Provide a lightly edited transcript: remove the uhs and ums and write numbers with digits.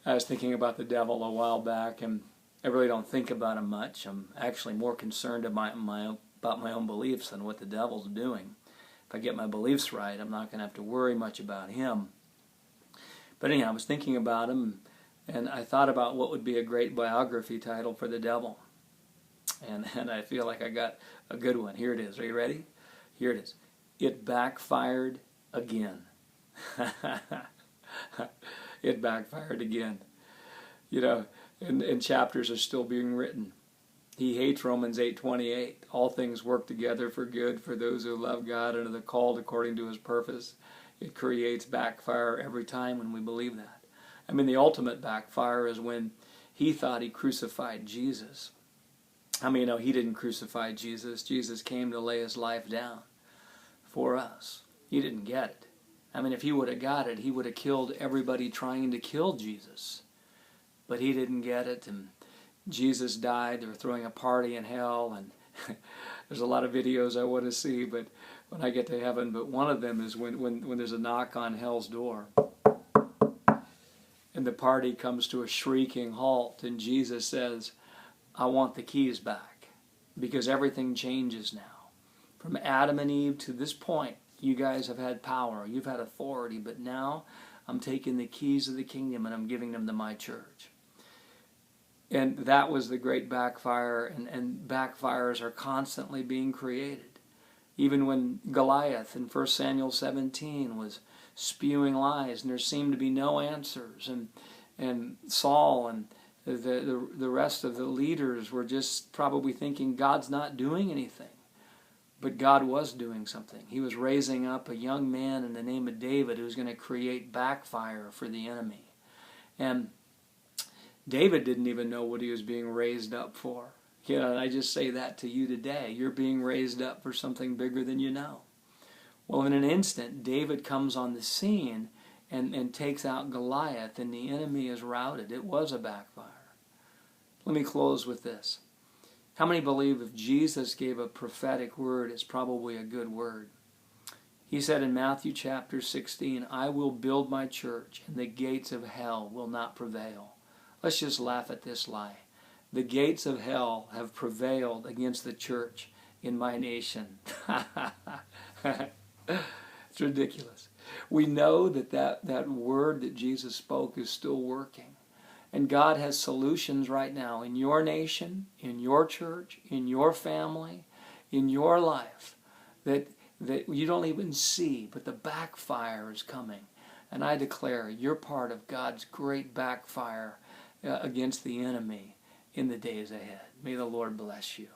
I was thinking about the devil a while back, and I really don't think about him much. I'm actually more concerned about my own beliefs than what the devil's doing. If I get my beliefs right, I'm not going to have to worry much about him. But anyhow, I was thinking about him, and I thought about what would be a great biography title for the devil. And I feel like I got a good one. Here it is. Are you ready? Here it is. It backfired again. It backfired again. You know, and chapters are still being written. He hates Romans 8:28. All things work together for good for those who love God and are the called according to His purpose. It creates backfire every time when we believe that. I mean, the ultimate backfire is when he thought he crucified Jesus. I mean, no, he didn't crucify Jesus. Jesus came to lay his life down for us. He didn't get it. I mean, if he would have got it, he would have killed everybody trying to kill Jesus. But he didn't get it, and Jesus died. They were throwing a party in hell, and there's a lot of videos I want to see, but when I get to heaven. But one of them is when there's a knock on hell's door, and the party comes to a shrieking halt, and Jesus says, I want the keys back, because everything changes now. From Adam and Eve to this point, you guys have had power, you've had authority, but now I'm taking the keys of the kingdom and I'm giving them to my church. And that was the great backfire, and backfires are constantly being created. Even when Goliath in 1 Samuel 17 was spewing lies and there seemed to be no answers, and Saul and the rest of the leaders were just probably thinking God's not doing anything. But God was doing something. He was raising up a young man in the name of David who was going to create backfire for the enemy. And David didn't even know what he was being raised up for. You know, and I just say that to you today. You're being raised up for something bigger than you know. Well, in an instant, David comes on the scene and takes out Goliath, and the enemy is routed. It was a backfire. Let me close with this. How many believe if Jesus gave a prophetic word, it's probably a good word? He said in Matthew chapter 16, I will build my church, and the gates of hell will not prevail. Let's just laugh at this lie. The gates of hell have prevailed against the church in my nation. It's ridiculous. We know that word that Jesus spoke is still working. And God has solutions right now in your nation, in your church, in your family, in your life that you don't even see, but the backfire is coming. And I declare you're part of God's great backfire against the enemy in the days ahead. May the Lord bless you.